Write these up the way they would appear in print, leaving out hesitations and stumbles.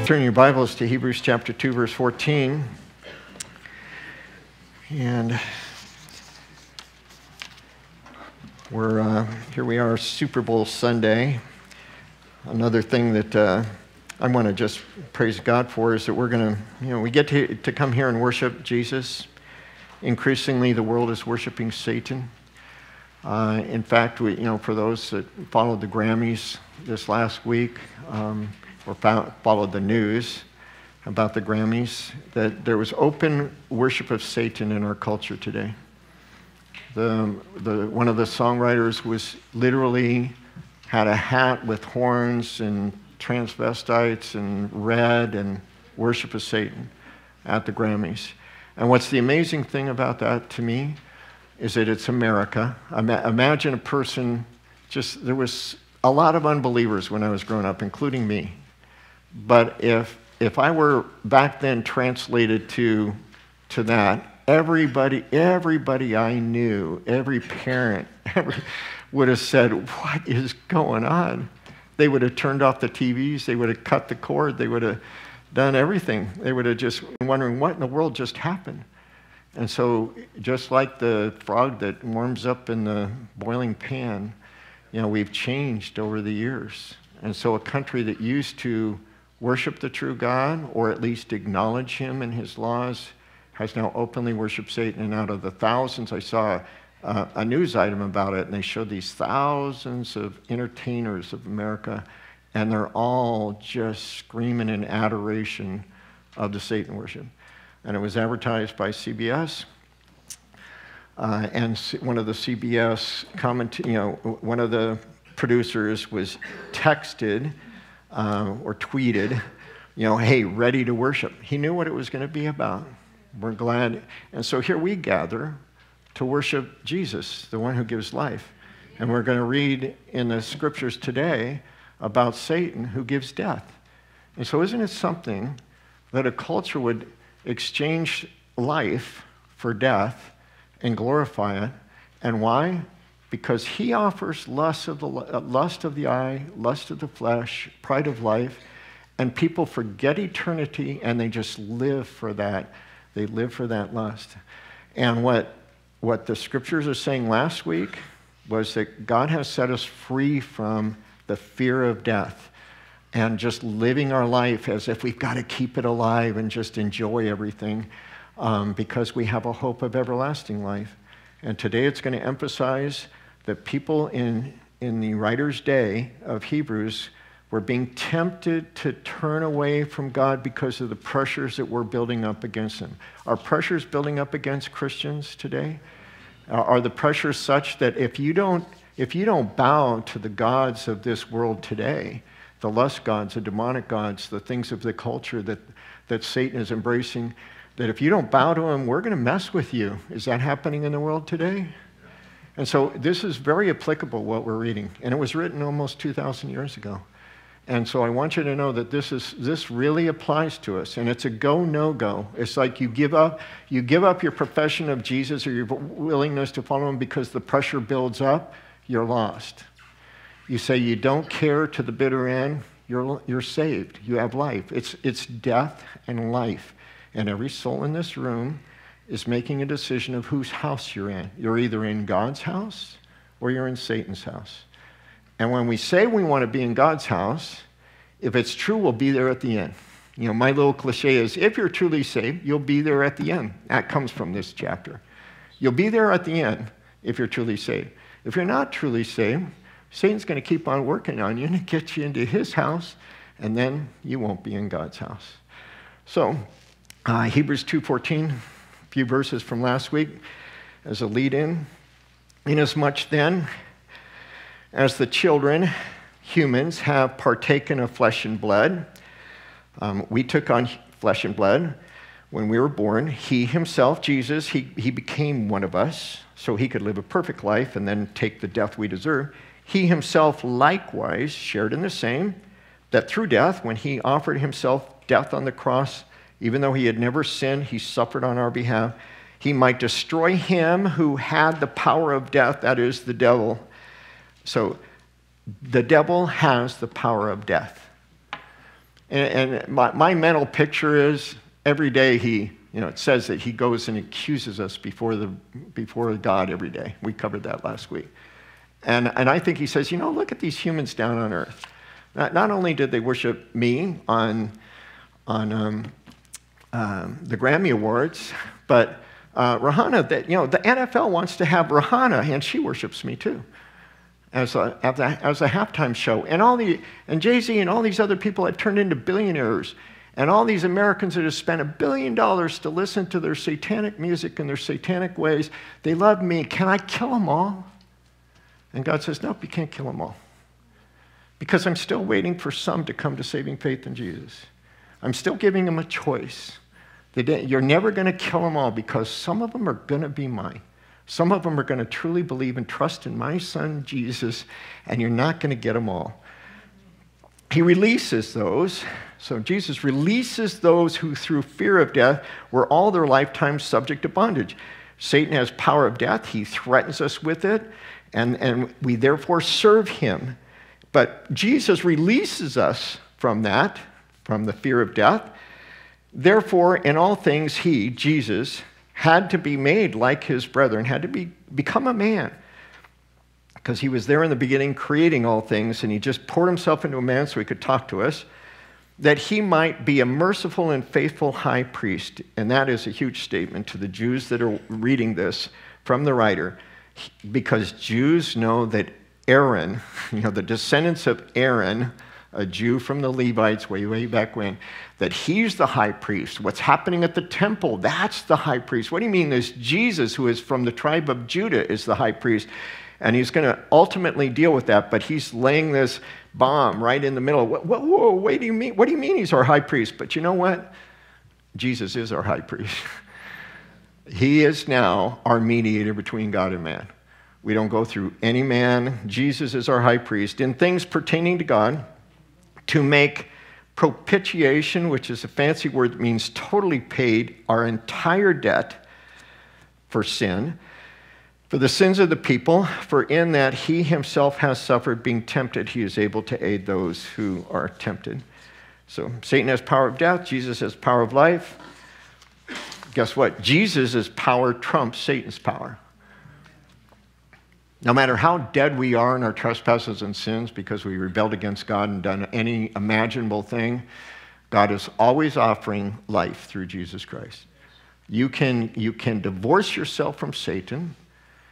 Turn your Bibles to Hebrews chapter 2, verse 14. And here we are, Super Bowl Sunday. Another thing that I want to just praise God for is that we're going to, we get to come here and worship Jesus. Increasingly, the world is worshiping Satan. In fact, for those that followed the Grammys this last week, or followed the news about the Grammys, that there was open worship of Satan in our culture today. One of the songwriters was literally had a hat with horns and transvestites and red and worship of Satan at the Grammys. And what's the amazing thing about that to me is that it's America. Imagine a person, there was a lot of unbelievers when I was growing up, including me. But if I were back then translated to that, everybody I knew, every parent, would have said, "What is going on?" They would have turned off the TVs, they would have cut the cord, they would have done everything. They would have just been wondering what in the world just happened. And so, just like the frog that warms up in the boiling pan, we've changed over the years. And so a country that used to worship the true God, or at least acknowledge him and his laws, has now openly worshiped Satan. And out of the thousands, I saw a news item about it, and they showed these thousands of entertainers of America, and they're all just screaming in adoration of the Satan worship. And it was advertised by CBS, and one of the CBS one of the producers was texted or tweeted, "Hey, ready to worship." He knew what it was going to be about. We're glad. And so here we gather to worship Jesus, the one who gives life. And we're going to read in the scriptures today about Satan who gives death. And so isn't it something that a culture would exchange life for death and glorify it? And why? Because he offers lust of the eye, lust of the flesh, pride of life, and people forget eternity and they just live for that. They live for that lust. And what the scriptures are saying last week was that God has set us free from the fear of death and just living our life as if we've got to keep it alive and just enjoy everything because we have a hope of everlasting life. And today it's going to emphasize that people in the writer's day of Hebrews were being tempted to turn away from God because of the pressures that were building up against them. Are pressures building up against Christians today? Are the pressures such that if you don't bow to the gods of this world today, the lust gods, the demonic gods, the things of the culture that Satan is embracing, that if you don't bow to them, we're going to mess with you? Is that happening in the world today? And so this is very applicable, what we're reading. And it was written almost 2,000 years ago. And so I want you to know that this really applies to us. And it's a go, no-go. It's like you give up your profession of Jesus or your willingness to follow him because the pressure builds up, you're lost. You say you don't care to the bitter end, you're saved. You have life. It's death and life. And every soul in this room is making a decision of whose house you're in. You're either in God's house or you're in Satan's house. And when we say we want to be in God's house, if it's true, we'll be there at the end. My little cliche is, if you're truly saved, you'll be there at the end. That comes from this chapter. You'll be there at the end if you're truly saved. If you're not truly saved, Satan's going to keep on working on you and get you into his house, and then you won't be in God's house. So, Hebrews 2:14, a few verses from last week as a lead-in. "Inasmuch then as the children, humans, have partaken of flesh and blood," we took on flesh and blood when we were born. He himself, Jesus, he became one of us so he could live a perfect life and then take the death we deserve. He himself likewise shared in the same, that through death, when he offered himself death on the cross, even though he had never sinned, he suffered on our behalf, he might destroy him who had the power of death, that is, the devil. So the devil has the power of death. And my mental picture is every day it says that he goes and accuses us before God every day. We covered that last week. And I think he says, look at these humans down on earth. Not only did they worship me on the Grammy Awards, but Rihanna, the NFL wants to have Rihanna, and she worships me too, as a halftime show. And Jay-Z and all these other people have turned into billionaires. And all these Americans that have spent $1 billion to listen to their satanic music and their satanic ways, they love me. Can I kill them all? And God says, nope, you can't kill them all. Because I'm still waiting for some to come to saving faith in Jesus. I'm still giving them a choice. You're never going to kill them all because some of them are going to be mine. Some of them are going to truly believe and trust in my son, Jesus, and you're not going to get them all. He releases those. So Jesus releases those who through fear of death were all their lifetime subject to bondage. Satan has power of death. He threatens us with it, and we therefore serve him. But Jesus releases us from that, from the fear of death. Therefore, in all things, he, Jesus, had to be made like his brethren, had to become a man. Because he was there in the beginning creating all things, and he just poured himself into a man so he could talk to us, that he might be a merciful and faithful high priest. And that is a huge statement to the Jews that are reading this from the writer, because Jews know that Aaron, the descendants of Aaron, a Jew from the Levites way back when, that he's the high priest. What's happening at the temple, that's the high priest. What do you mean this Jesus, who is from the tribe of Judah, is the high priest? And he's going to ultimately deal with that, but he's laying this bomb right in the middle. Whoa, what do you mean? What do you mean he's our high priest? But you know what? Jesus is our high priest. He is now our mediator between God and man. We don't go through any man. Jesus is our high priest in things pertaining to God, to make propitiation, which is a fancy word that means totally paid, our entire debt for sin, for the sins of the people, for in that he himself has suffered being tempted, he is able to aid those who are tempted. So Satan has power of death, Jesus has power of life. Guess what? Jesus' power trumps Satan's power. No matter how dead we are in our trespasses and sins because we rebelled against God and done any imaginable thing, God is always offering life through Jesus Christ. You can divorce yourself from Satan,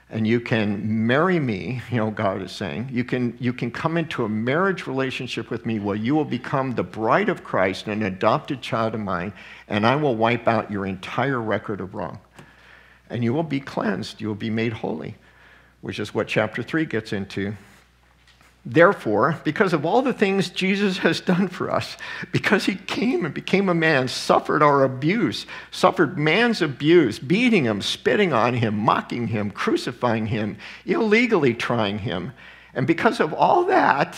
and you can marry me, God is saying. You can come into a marriage relationship with me where you will become the bride of Christ, an adopted child of mine, and I will wipe out your entire record of wrong. And you will be cleansed. You will be made holy, which is what chapter 3 gets into. Therefore, because of all the things Jesus has done for us, because he came and became a man, suffered our abuse, suffered man's abuse, beating him, spitting on him, mocking him, crucifying him, illegally trying him, and because of all that,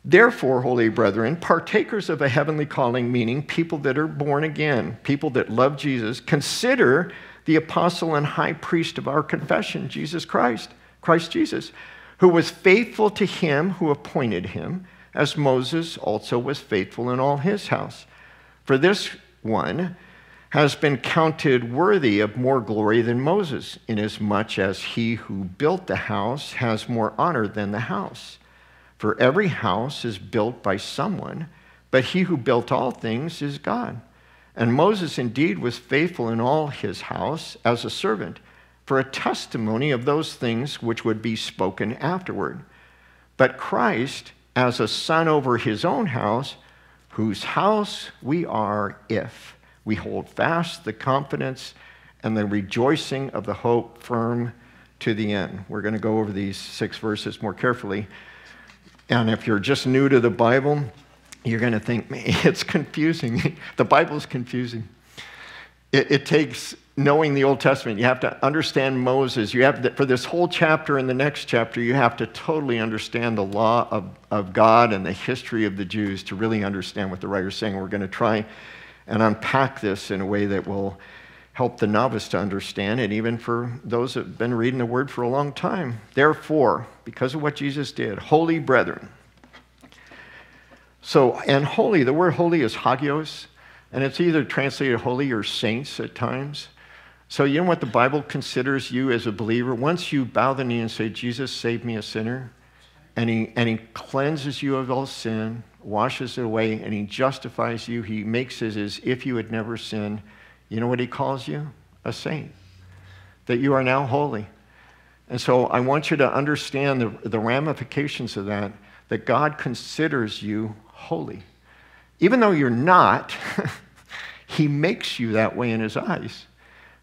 therefore, holy brethren, partakers of a heavenly calling, meaning people that are born again, people that love Jesus, consider the apostle and high priest of our confession, Jesus Christ, Christ Jesus, who was faithful to him who appointed him, as Moses also was faithful in all his house. For this one has been counted worthy of more glory than Moses, inasmuch as he who built the house has more honor than the house. For every house is built by someone, but he who built all things is God. And Moses indeed was faithful in all his house as a servant, for a testimony of those things which would be spoken afterward. But Christ as a son over his own house, whose house we are if we hold fast the confidence and the rejoicing of the hope firm to the end. We're going to go over these 6 verses more carefully. And if you're just new to the Bible, you're going to think, man, it's confusing. The Bible's confusing. It takes knowing the Old Testament. You have to understand Moses. You have to, for this whole chapter and the next chapter, you have to totally understand the law of God and the history of the Jews to really understand what the writer's saying. We're going to try and unpack this in a way that will help the novice to understand it, even for those that have been reading the Word for a long time. Therefore, because of what Jesus did, holy brethren. So, and holy, the word holy is hagios, and it's either translated holy or saints at times. So you know what the Bible considers you as a believer? Once you bow the knee and say, Jesus, save me a sinner, and he cleanses you of all sin, washes it away, and he justifies you, he makes it as if you had never sinned, you know what he calls you? A saint. That you are now holy. And so I want you to understand the ramifications of that God considers you holy. Even though you're not, he makes you that way in his eyes.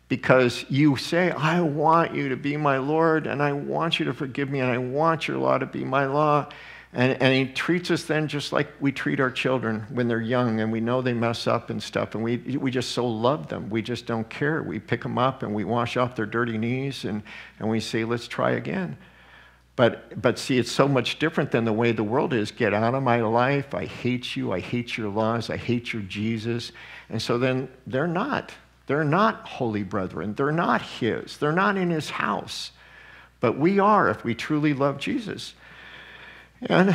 Because you say, I want you to be my Lord, and I want you to forgive me, and I want your law to be my law. And he treats us then just like we treat our children when they're young, and we know they mess up and stuff, and we just so love them. We just don't care. We pick them up, and we wash off their dirty knees, and we say, let's try again. But see, it's so much different than the way the world is. Get out of my life. I hate you. I hate your laws. I hate your Jesus. And so then they're not. They're not holy brethren. They're not his. They're not in his house. But we are if we truly love Jesus. And,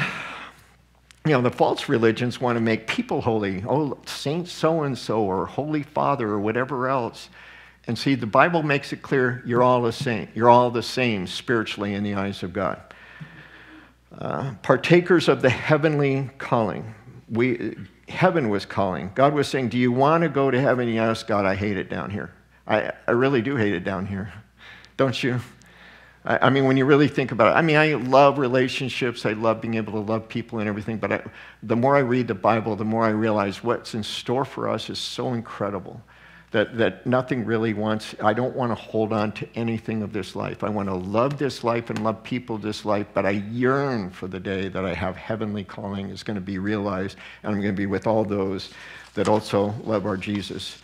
you know, the false religions want to make people holy. Oh, Saint so-and-so or Holy Father or whatever else. And see, the Bible makes it clear you're all a saint. You're all the same spiritually in the eyes of God. Partakers of the heavenly calling. Heaven was calling. God was saying, do you want to go to heaven? Yes, God, I hate it down here. I really do hate it down here. Don't you? I mean, when you really think about it, I mean, I love relationships. I love being able to love people and everything. But the more I read the Bible, the more I realize what's in store for us is so incredible that nothing really wants. I don't want to hold on to anything of this life. I want to love this life and love people this life, but I yearn for the day that I have heavenly calling is going to be realized, and I'm going to be with all those that also love our Jesus.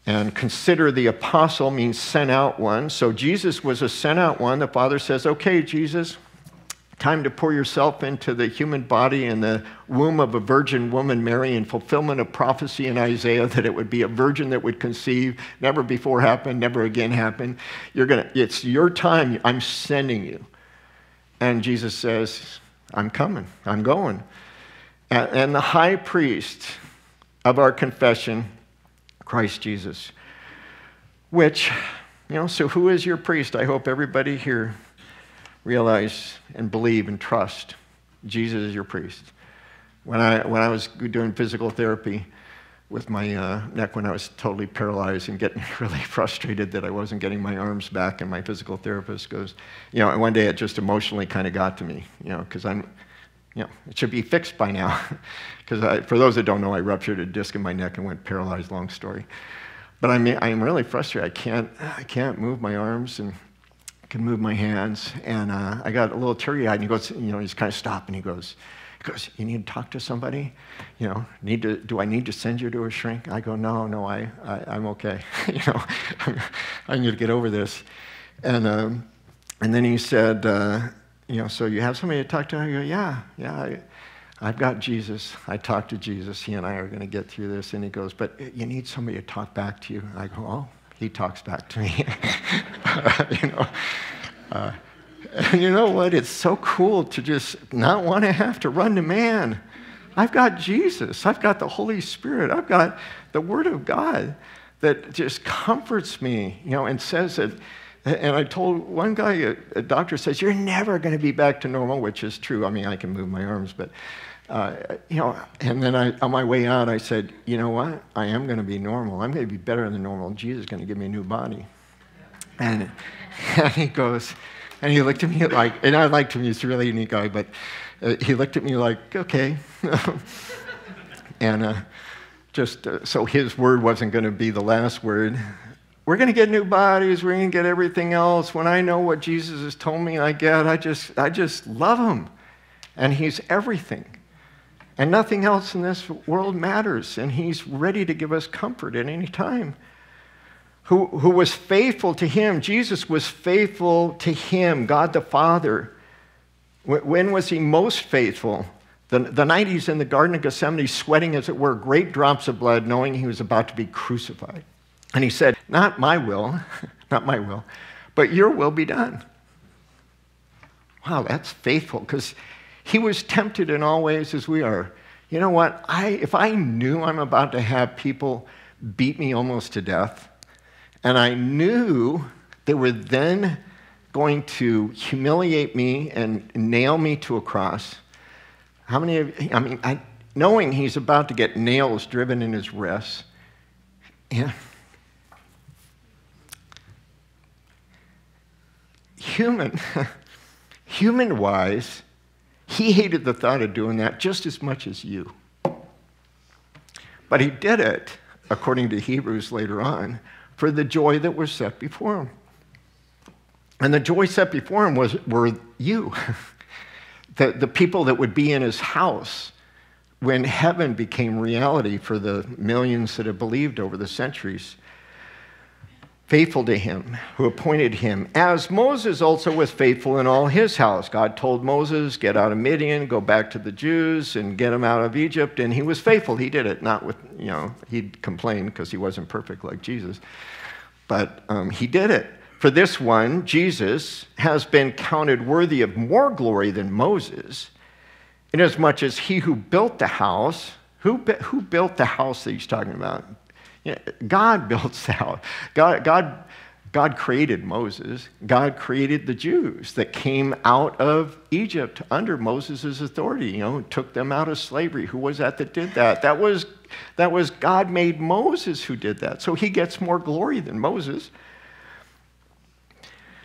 And consider the apostle means sent out one. So Jesus was a sent out one. The Father says, okay, Jesus, time to pour yourself into the human body in the womb of a virgin woman, Mary, in fulfillment of prophecy in Isaiah that it would be a virgin that would conceive, never before happened, never again happened. It's your time. I'm sending you. And Jesus says, I'm coming. I'm going. And the high priest of our confession, Christ Jesus, which, you know, so who is your priest? I hope everybody here realize and believe and trust Jesus is your priest. When I was doing physical therapy with my neck when I was totally paralyzed and getting really frustrated that I wasn't getting my arms back, and my physical therapist goes, you know, and one day it just emotionally kind of got to me, you know, because it should be fixed by now. Because for those that don't know, I ruptured a disc in my neck and went paralyzed, long story. But I'm really frustrated. I can't move my arms and can move my hands. And I got a little teary-eyed, and he goes, you know, he's kind of stopped, and he goes, you need to talk to somebody? You know, do I need to send you to a shrink? I go, no, I'm okay. You know, I need to get over this. And then he said, you know, so you have somebody to talk to? I go, yeah, I've got Jesus. I talked to Jesus. He and I are going to get through this. And he goes, but you need somebody to talk back to you. I go, oh, he talks back to me. You know, and you know what? It's so cool to just not want to have to run to man. I've got Jesus. I've got the Holy Spirit. I've got the Word of God that just comforts me, you know, and says that. And I told one guy, a doctor says, you're never going to be back to normal, which is true. I mean, I can move my arms, but, you know, and then on my way out, I said, you know what? I am going to be normal. I'm going to be better than normal. Jesus is going to give me a new body. And he goes, and he looked at me like, and I liked him. He's a really unique guy, but he looked at me like, okay. And so his word wasn't going to be the last word. We're going to get new bodies. We're going to get everything else. When I know what Jesus has told me I get, I just love him. And he's everything. And nothing else in this world matters. And he's ready to give us comfort at any time. Who was faithful to him. Jesus was faithful to him, God the Father. When was he most faithful? The night he's in the Garden of Gethsemane, sweating, as it were, great drops of blood, knowing he was about to be crucified. And he said, not my will, but your will be done. Wow, that's faithful, because He was tempted in all ways as we are. You know what? If I knew I'm about to have people beat me almost to death, and I knew they were then going to humiliate me and nail me to a cross, how many of you, knowing he's about to get nails driven in his wrists, yeah. Human-wise, he hated the thought of doing that just as much as you. But he did it, according to Hebrews later on, for the joy that was set before him. And the joy set before him were you, the people that would be in his house when heaven became reality for the millions that have believed over the centuries. Faithful to him, who appointed him, as Moses also was faithful in all his house. God told Moses, get out of Midian, go back to the Jews, and get them out of Egypt, and he was faithful. He did it, not with, he'd complain because he wasn't perfect like Jesus, but he did it. For this one, Jesus, has been counted worthy of more glory than Moses, inasmuch as he who built the house, who built the house that he's talking about? God builds the house. God created Moses. God created the Jews that came out of Egypt under Moses' authority, took them out of slavery. Who was that did that? That was God made Moses who did that. So he gets more glory than Moses.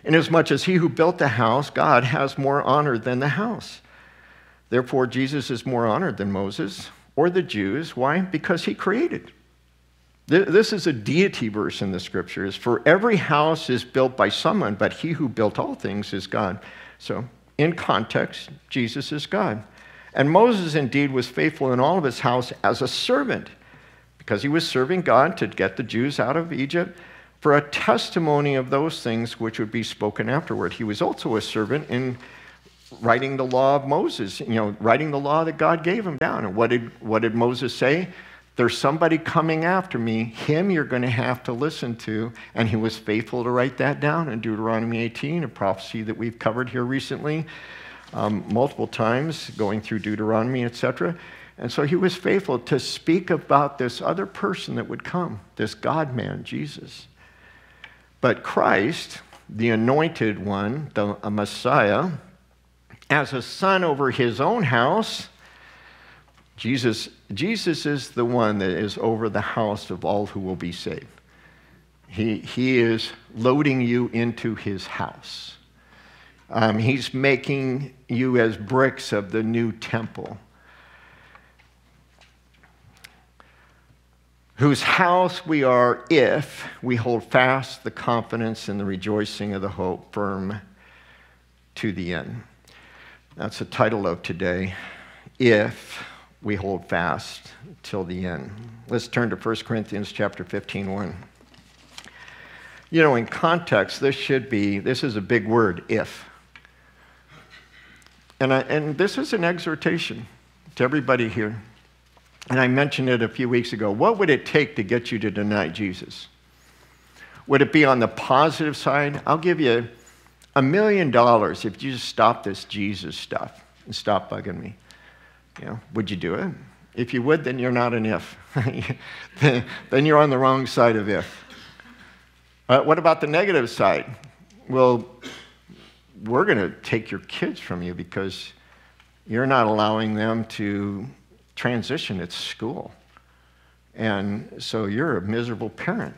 Inasmuch as he who built the house, God, has more honor than the house. Therefore, Jesus is more honored than Moses or the Jews. Why? Because he created. This is a deity verse in the scriptures. For every house is built by someone, but he who built all things is God. So, in context, Jesus is God. And Moses indeed was faithful in all of his house as a servant, because he was serving God to get the Jews out of Egypt for a testimony of those things which would be spoken afterward. He was also a servant in writing the law of Moses, writing the law that God gave him down. And what did Moses say? There's somebody coming after me. Him you're going to have to listen to. And he was faithful to write that down in Deuteronomy 18, a prophecy that we've covered here recently multiple times, going through Deuteronomy, etc. And so he was faithful to speak about this other person that would come, this God-man, Jesus. But Christ, the anointed one, the Messiah, as a son over his own house, Jesus is the one that is over the house of all who will be saved. He is loading you into his house. He's making you as bricks of the new temple, whose house we are if we hold fast the confidence and the rejoicing of the hope firm to the end. That's the title of today, If We Hold Fast Till the End. Let's turn to 1 Corinthians chapter 15:1. In context, this is a big word, if. And this is an exhortation to everybody here. And I mentioned it a few weeks ago. What would it take to get you to deny Jesus? Would it be on the positive side? I'll give you $1 million if you just stop this Jesus stuff and stop bugging me. Would you do it? If you would, then you're not an if. Then you're on the wrong side of if. What about the negative side? Well, we're going to take your kids from you because you're not allowing them to transition at school. And so you're a miserable parent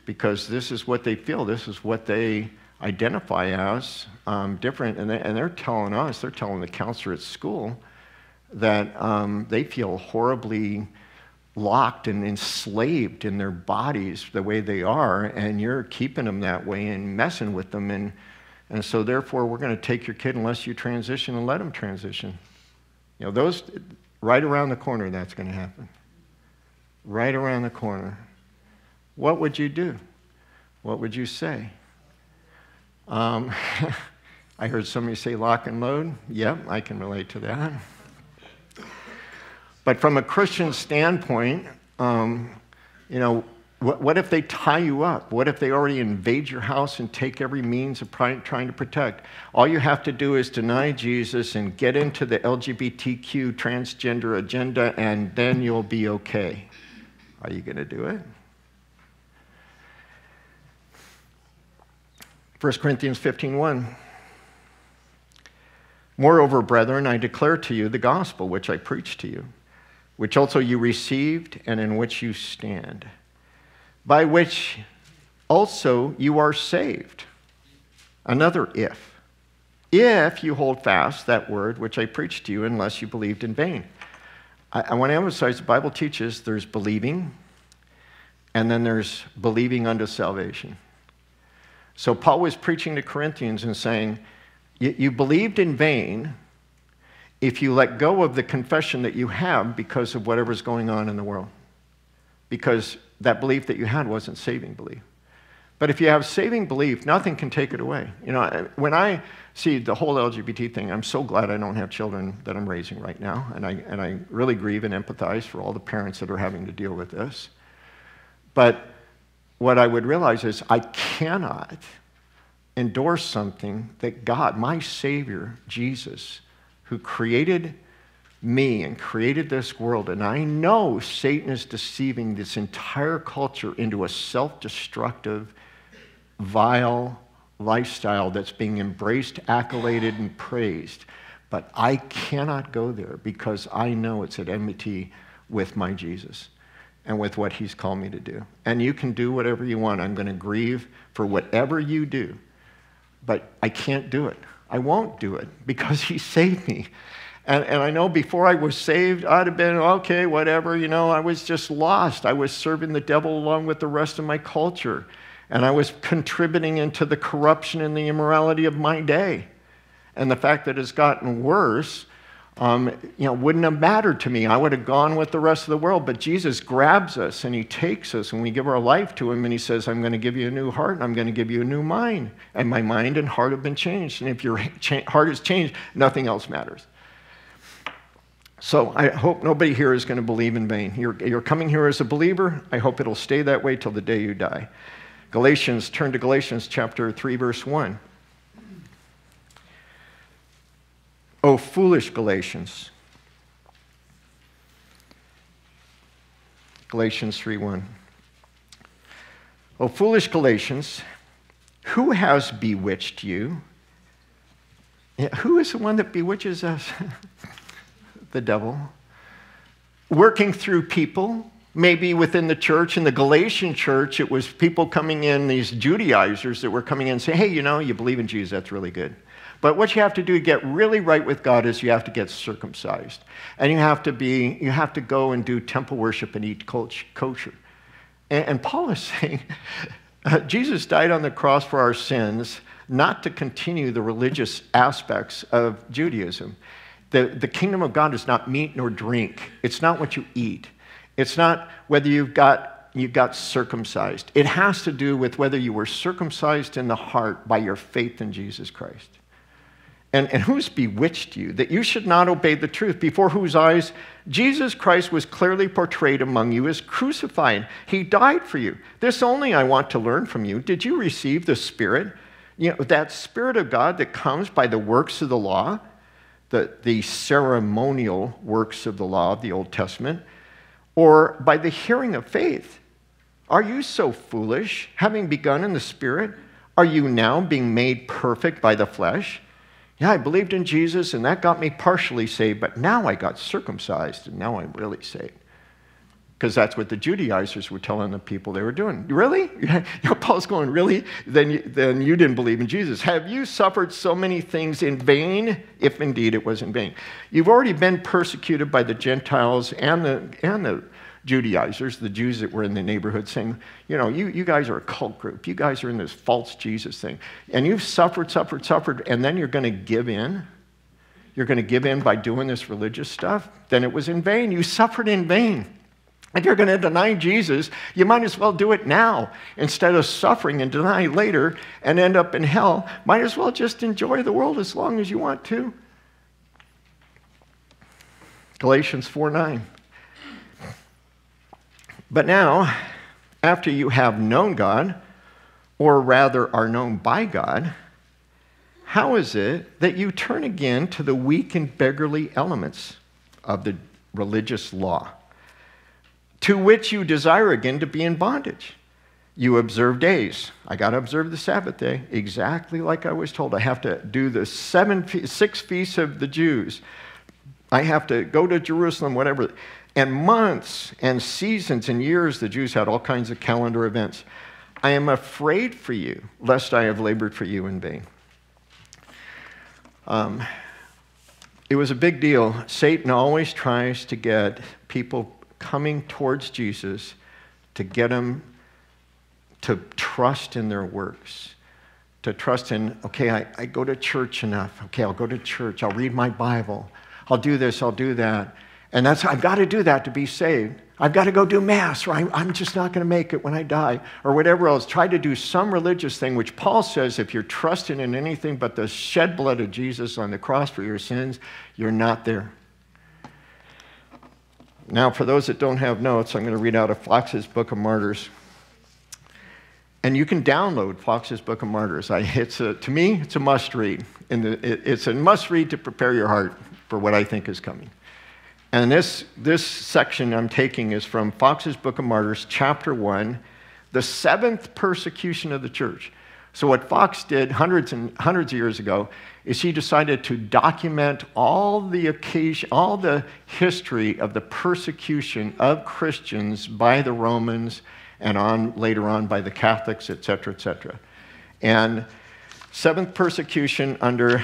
because this is what they feel. This is what they identify as different. And they're telling us, they're telling the counselor at school that they feel horribly locked and enslaved in their bodies the way they are, and you're keeping them that way and messing with them. And so therefore, we're going to take your kid unless you transition and let them transition. Those right around the corner, that's going to happen. Right around the corner. What would you do? What would you say? I heard somebody say lock and load. Yep, I can relate to that. But from a Christian standpoint, What if they tie you up? What if they already invade your house and take every means of trying to protect? All you have to do is deny Jesus and get into the LGBTQ transgender agenda, and then you'll be okay. Are you going to do it? 1 Corinthians 15:1. Moreover, brethren, I declare to you the gospel which I preached to you, which also you received and in which you stand, by which also you are saved. Another if you hold fast that word which I preached to you, unless you believed in vain. I want to emphasize the Bible teaches there's believing, and then there's believing unto salvation. So Paul was preaching to Corinthians and saying, you believed in vain if you let go of the confession that you have because of whatever's going on in the world. Because that belief that you had wasn't saving belief. But if you have saving belief, nothing can take it away. You know, when I see the whole LGBT thing, I'm so glad I don't have children that I'm raising right now. And I really grieve and empathize for all the parents that are having to deal with this. But what I would realize is I cannot endorse something that God, my Savior, Jesus, who created me and created this world, and I know Satan is deceiving this entire culture into a self-destructive, vile lifestyle that's being embraced, accoladed, and praised. But I cannot go there because I know it's at enmity with my Jesus and with what he's called me to do. And you can do whatever you want. I'm going to grieve for whatever you do. But I can't do it. I won't do it because he saved me. And I know before I was saved, I'd have been, okay, whatever, you know, I was just lost. I was serving the devil along with the rest of my culture. And I was contributing into the corruption and the immorality of my day. And the fact that it's gotten worse, wouldn't have mattered to me. I would have gone with the rest of the world. But Jesus grabs us and he takes us and we give our life to him and he says, I'm going to give you a new heart and I'm going to give you a new mind. And my mind and heart have been changed. And if your heart is changed, nothing else matters. So I hope nobody here is going to believe in vain. You're coming here as a believer. I hope it'll stay that way till the day you die. Turn to Galatians chapter 3, verse 1. O foolish Galatians. Galatians 3:1. O foolish Galatians, who has bewitched you? Yeah, who is the one that bewitches us? The devil. Working through people, maybe within the church. In the Galatian church, it was people coming in, these Judaizers that were coming in and saying, hey, you believe in Jesus, that's really good. But what you have to do to get really right with God is you have to get circumcised. And you have to go and do temple worship and eat kosher. And Paul is saying, Jesus died on the cross for our sins, not to continue the religious aspects of Judaism. The kingdom of God is not meat nor drink. It's not what you eat. It's not whether you got circumcised. It has to do with whether you were circumcised in the heart by your faith in Jesus Christ. And who's bewitched you, that you should not obey the truth, before whose eyes Jesus Christ was clearly portrayed among you as crucified. He died for you. This only I want to learn from you. Did you receive the Spirit? That Spirit of God that comes by the works of the law, the ceremonial works of the law of the Old Testament, or by the hearing of faith? Are you so foolish? Having begun in the Spirit, are you now being made perfect by the flesh? Yeah, I believed in Jesus, and that got me partially saved, but now I got circumcised, and now I'm really saved. Because that's what the Judaizers were telling the people they were doing. Really? Paul's going, really? Then you didn't believe in Jesus. Have you suffered so many things in vain, if indeed it was in vain? You've already been persecuted by the Gentiles and the Judaizers, the Jews that were in the neighborhood, saying, you guys are a cult group. You guys are in this false Jesus thing. And you've suffered, and then you're going to give in? You're going to give in by doing this religious stuff? Then it was in vain. You suffered in vain. If you're going to deny Jesus, you might as well do it now instead of suffering and deny later and end up in hell. Might as well just enjoy the world as long as you want to. Galatians 4:9. But now, after you have known God, or rather are known by God, how is it that you turn again to the weak and beggarly elements of the religious law, to which you desire again to be in bondage? You observe days. I got to observe the Sabbath day exactly like I was told. I have to do the 6 feasts of the Jews. I have to go to Jerusalem, whatever. And months and seasons and years, the Jews had all kinds of calendar events. I am afraid for you, lest I have labored for you in vain. It was a big deal. Satan always tries to get people coming towards Jesus to get them to trust in their works, to trust in, okay, I go to church enough. Okay, I'll go to church. I'll read my Bible. I'll do this. I'll do that. And I've got to do that to be saved. I've got to go do Mass, or I'm just not going to make it when I die, or whatever else. Try to do some religious thing, which Paul says if you're trusting in anything but the shed blood of Jesus on the cross for your sins, you're not there. Now, for those that don't have notes, I'm going to read out of Fox's Book of Martyrs. And you can download Fox's Book of Martyrs. To me, it's a must-read. It's a must-read to prepare your heart for what I think is coming. And this section I'm taking is from Fox's Book of Martyrs, chapter 1, the 7th persecution of the church. So what Fox did hundreds and hundreds of years ago is he decided to document all the history of the persecution of Christians by the Romans and later on by the Catholics, et cetera, et cetera. And 7th persecution under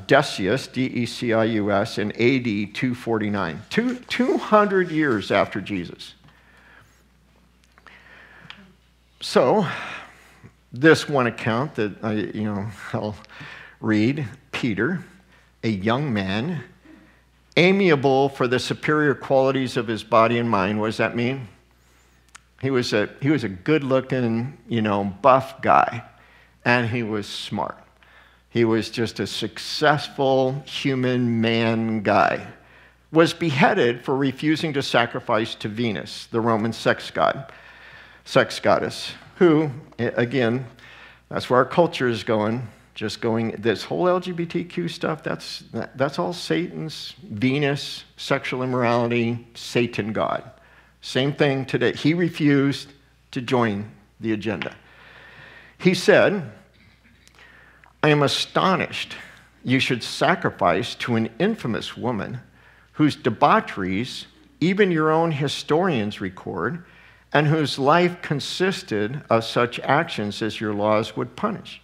Decius, D-E-C-I-U-S, in AD 249, 200 years after Jesus. So, this one account that I'll read, Peter, a young man, amiable for the superior qualities of his body and mind. What does that mean? He was a good-looking, buff guy, and he was smart. He was just a successful human man guy. Was beheaded for refusing to sacrifice to Venus, the Roman sex goddess, who, again, that's where our culture is going. This whole LGBTQ stuff, that's all Satan's, Venus, sexual immorality, Satan God. Same thing today. He refused to join the agenda. He said, I am astonished you should sacrifice to an infamous woman whose debaucheries even your own historians record and whose life consisted of such actions as your laws would punish.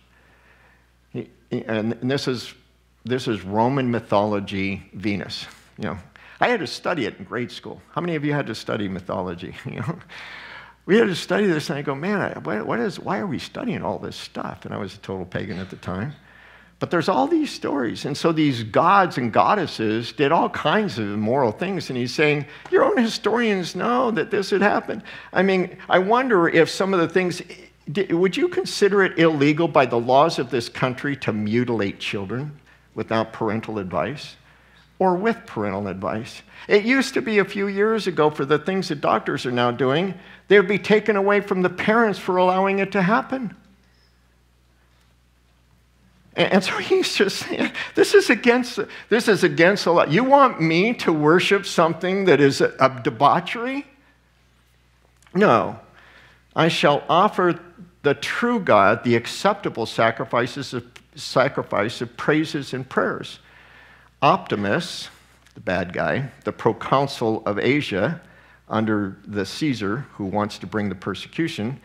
And this is Roman mythology Venus. I had to study it in grade school. How many of you had to study mythology? We had to study this, and I go, man, why are we studying all this stuff? And I was a total pagan at the time. But there's all these stories. And so these gods and goddesses did all kinds of immoral things. And he's saying, your own historians know that this had happened. I mean, I wonder if some of the things, would you consider it illegal by the laws of this country to mutilate children without parental advice? Or with parental advice? It used to be a few years ago, for the things that doctors are now doing, they would be taken away from the parents for allowing it to happen. And so he's just saying, this is against a lot. You want me to worship something that is a debauchery? No. I shall offer the true God the acceptable sacrifice of praises and prayers. Optimus, the bad guy, the proconsul of Asia under the Caesar, who wants to bring the persecution,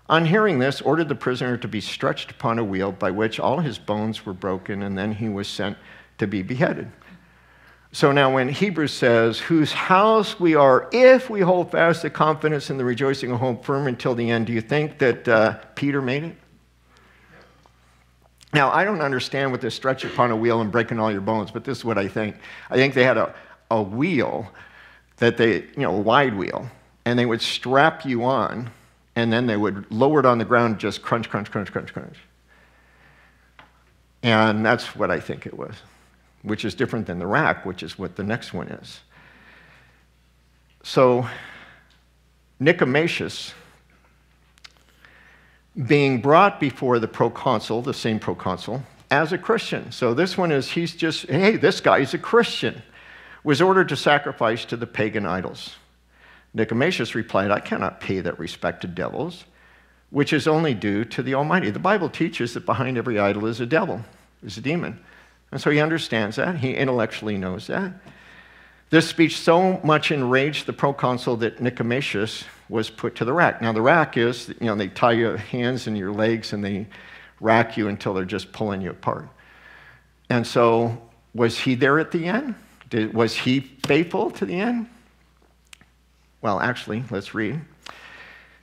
on hearing this, ordered the prisoner to be stretched upon a wheel by which all his bones were broken, and then he was sent to be beheaded. So now when Hebrews says, whose house we are if we hold fast the confidence and the rejoicing and hope firm until the end, do you think that Peter made it? Now, I don't understand what this stretch upon a wheel and breaking all your bones, but this is what I think. I think they had a wheel that a wide wheel, and they would strap you on, and then they would lower it on the ground, just crunch, crunch, crunch, crunch, crunch. And that's what I think it was, which is different than the rack, which is what the next one is. So Nicomacheus, being brought before the proconsul, the same proconsul, as a Christian. So this one is, he's just, hey, this guy's a Christian, was ordered to sacrifice to the pagan idols. Nicomacheus replied, I cannot pay that respect to devils, which is only due to the Almighty. The Bible teaches that behind every idol is a devil, is a demon. And so he understands that. He intellectually knows that. This speech so much enraged the proconsul that Nicomacheus was put to the rack. Now, the rack is, they tie your hands and your legs and they rack you until they're just pulling you apart. And so, was he there at the end? Was he faithful to the end? Well, actually, let's read.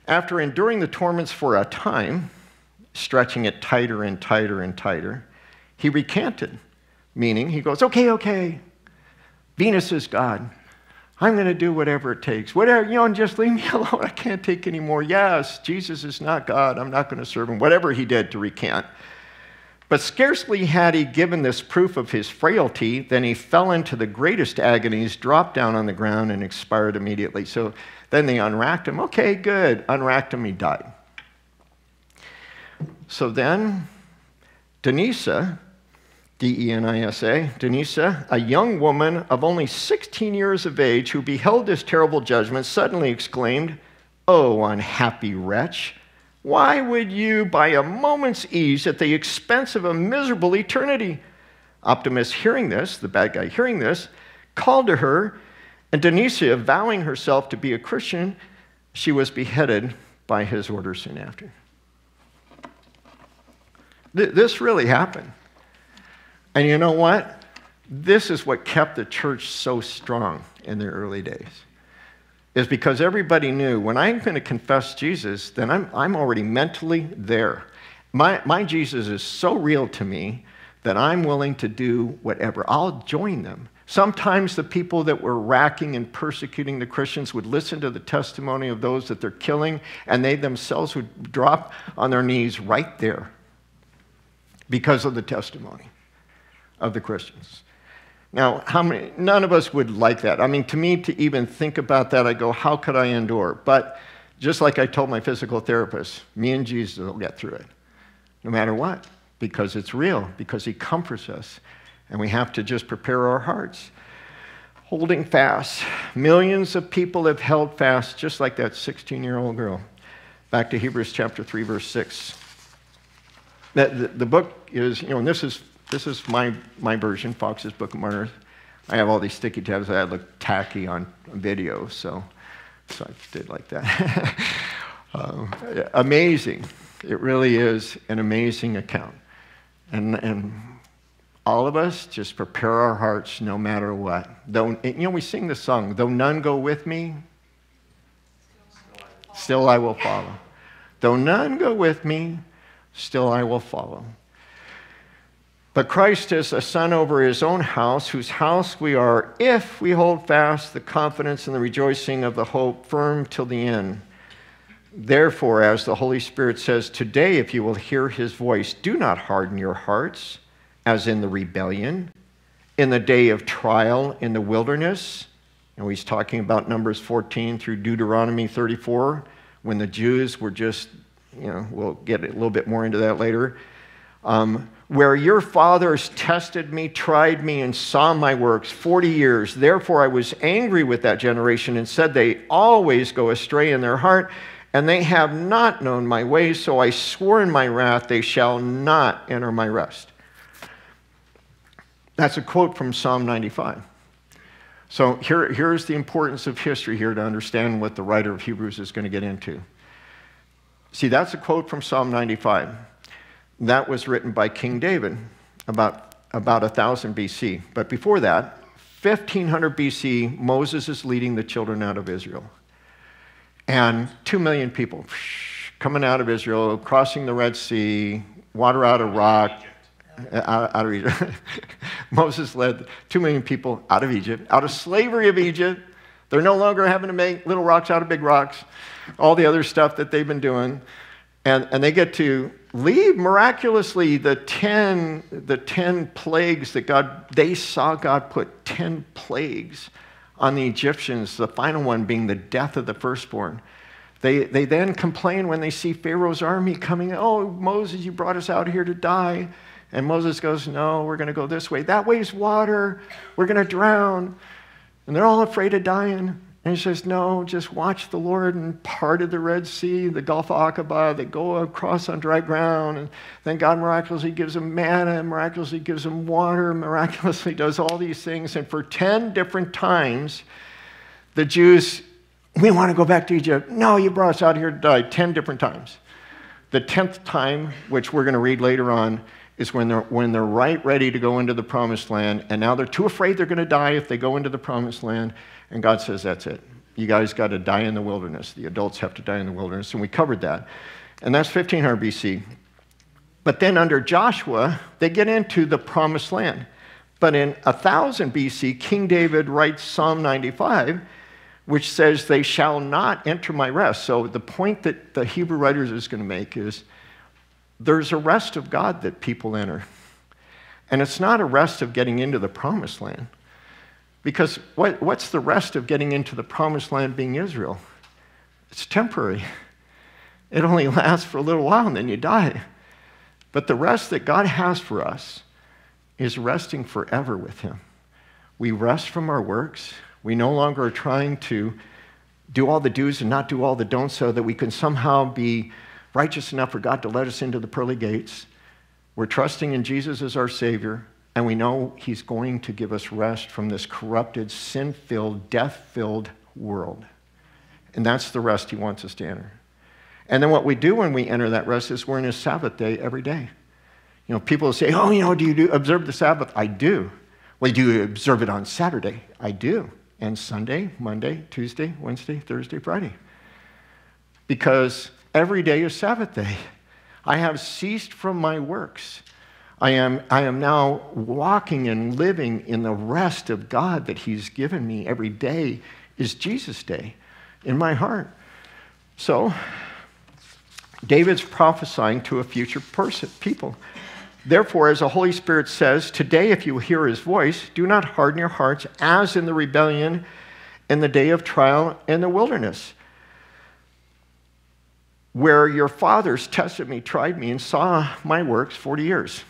After enduring the torments for a time, stretching it tighter and tighter and tighter, he recanted, meaning he goes, okay, Venus is God. I'm going to do whatever it takes. Whatever, and just leave me alone. I can't take any more. Yes, Jesus is not God. I'm not going to serve him. Whatever he did to recant. But scarcely had he given this proof of his frailty than he fell into the greatest agonies, dropped down on the ground, and expired immediately. So then they unracked him. Okay, good. Unracked him, he died. So then, Denisa, D-E-N-I-S-A, Denisa, a young woman of only 16 years of age who beheld this terrible judgment, suddenly exclaimed, "Oh, unhappy wretch! Why would you, by a moment's ease, at the expense of a miserable eternity?" Optimus, hearing this, the bad guy hearing this, called to her, and Denisa, vowing herself to be a Christian, she was beheaded by his order soon after. This really happened. And you know what? This is what kept the church so strong in the early days. Is because everybody knew when I'm going to confess Jesus, then I'm already mentally there. My Jesus is so real to me that I'm willing to do whatever. I'll join them. Sometimes the people that were racking and persecuting the Christians would listen to the testimony of those that they're killing, and they themselves would drop on their knees right there because of the testimony of the Christians. Now, none of us would like that. I mean, to me, to even think about that, I go, how could I endure? But just like I told my physical therapist, me and Jesus will get through it, no matter what, because it's real, because he comforts us, and we have to just prepare our hearts. Holding fast. Millions of people have held fast, just like that 16-year-old girl. Back to Hebrews chapter 3, verse 6. The book is, and this is my version, Fox's Book of Martyrs. I have all these sticky tabs that look tacky on video, so I did like that. Amazing. It really is an amazing account. And all of us just prepare our hearts no matter what. Though, we sing the song, though none go with me, still I will follow. Though none go with me, still I will follow. But Christ is a son over his own house, whose house we are, if we hold fast the confidence and the rejoicing of the hope firm till the end. Therefore, as the Holy Spirit says, today, if you will hear his voice, do not harden your hearts, as in the rebellion, in the day of trial in the wilderness. And he's talking about Numbers 14 through Deuteronomy 34, when the Jews were just, we'll get a little bit more into that later, where your fathers tested me, tried me, and saw my works 40 years. Therefore I was angry with that generation and said, they always go astray in their heart, and they have not known my ways, so I swore in my wrath, they shall not enter my rest. That's a quote from Psalm 95. So here's the importance of history here to understand what the writer of Hebrews is going to get into. See, that's a quote from Psalm 95. That was written by King David about 1000 BC. But before that, 1500 BC, Moses is leading the children out of Israel. And 2 million people coming out of Israel, crossing the Red Sea, water out of rock, out of Egypt. Moses led 2 million people out of Egypt, out of slavery of Egypt. They're no longer having to make little rocks out of big rocks, all the other stuff that they've been doing. And they get to leave miraculously the 10 plagues that they saw God put 10 plagues on the Egyptians, the final one being the death of the firstborn. They then complain when they see Pharaoh's army coming. Oh, Moses, you brought us out here to die. And Moses goes, no, we're going to go this way. That way's water. We're going to drown. And they're all afraid of dying. And he says, no, just watch the Lord and parted the Red Sea, the Gulf of Aqaba. They go across on dry ground. And then God miraculously gives them manna, and miraculously gives them water, miraculously does all these things. And for 10 different times, the Jews, we want to go back to Egypt. No, you brought us out here to die 10 different times. The 10th time, which we're going to read later on, is when they're right ready to go into the promised land, and now they're too afraid they're going to die if they go into the promised land, and God says, that's it. You guys got to die in the wilderness. The adults have to die in the wilderness, and we covered that. And that's 1500 BC. But then under Joshua, they get into the promised land. But in 1000 BC, King David writes Psalm 95, which says, they shall not enter my rest. So the point that the Hebrew writers is going to make is, there's a rest of God that people enter. And it's not a rest of getting into the promised land. Because what's the rest of getting into the promised land being Israel? It's temporary. It only lasts for a little while and then you die. But the rest that God has for us is resting forever with him. We rest from our works. We no longer are trying to do all the do's and not do all the don'ts so that we can somehow be righteous enough for God to let us into the pearly gates. We're trusting in Jesus as our Savior, and we know he's going to give us rest from this corrupted, sin-filled, death-filled world. And that's the rest he wants us to enter. And then what we do when we enter that rest is we're in his Sabbath day every day. You know, people say, oh, do you observe the Sabbath? I do. Well, do you observe it on Saturday? I do. And Sunday, Monday, Tuesday, Wednesday, Thursday, Friday. Because every day is Sabbath day. I have ceased from my works. I am now walking and living in the rest of God that he's given me. Every day is Jesus' day in my heart. So, David's prophesying to a future people. Therefore, as the Holy Spirit says, today if you hear his voice, do not harden your hearts as in the rebellion in the day of trial in the wilderness, where your fathers tested me, tried me, and saw my works 40 years.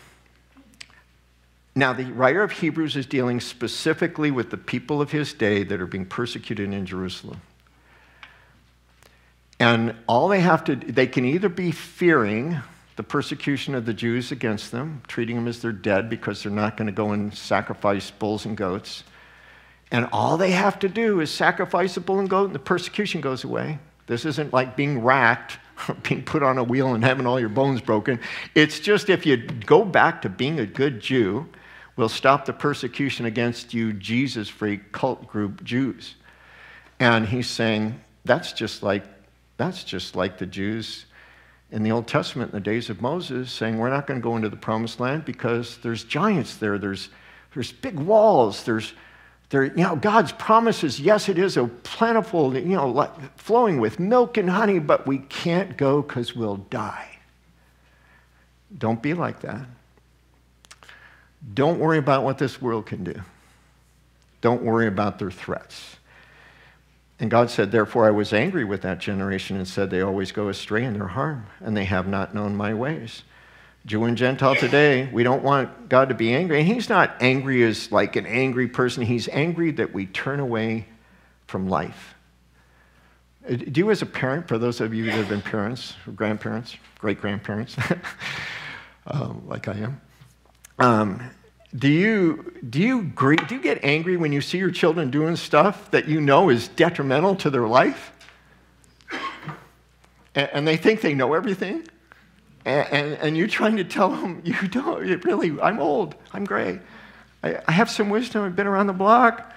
Now, the writer of Hebrews is dealing specifically with the people of his day that are being persecuted in Jerusalem. And all they can either be fearing the persecution of the Jews against them, treating them as they're dead because they're not going to go and sacrifice bulls and goats. And all they have to do is sacrifice a bull and goat, and the persecution goes away. This isn't like being racked, being put on a wheel and having all your bones broken. It's just if you go back to being a good Jew, we'll stop the persecution against you Jesus freak cult group Jews. And he's saying that's just like the Jews in the Old Testament in the days of Moses, saying we're not going to go into the promised land because there's giants there, there's big walls, God's promises, yes, it is a plentiful, flowing with milk and honey, but we can't go because we'll die. Don't be like that. Don't worry about what this world can do. Don't worry about their threats. And God said, therefore I was angry with that generation and said, they always go astray in their harm, and they have not known my ways. Jew and Gentile today, we don't want God to be angry. And he's not angry as like an angry person. He's angry that we turn away from life. Do you as a parent, for those of you that have been parents, or grandparents, great-grandparents, like I am, do you get angry when you see your children doing stuff that you know is detrimental to their life? And they think they know everything? And you're trying to tell them, you don't, really, I'm old, I'm gray. I have some wisdom, I've been around the block.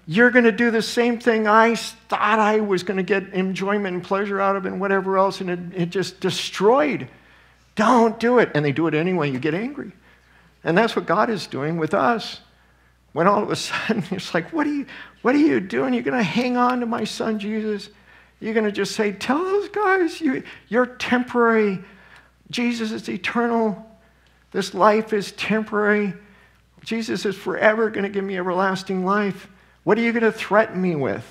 You're going to do the same thing I thought I was going to get enjoyment and pleasure out of and whatever else, and it just destroyed. Don't do it. And they do it anyway, you get angry. And that's what God is doing with us. When all of a sudden, it's like, what are you doing? You're going to hang on to my son, Jesus? You're going to just say, tell those guys, you're temporary. Jesus is eternal. This life is temporary. Jesus is forever going to give me everlasting life. What are you going to threaten me with?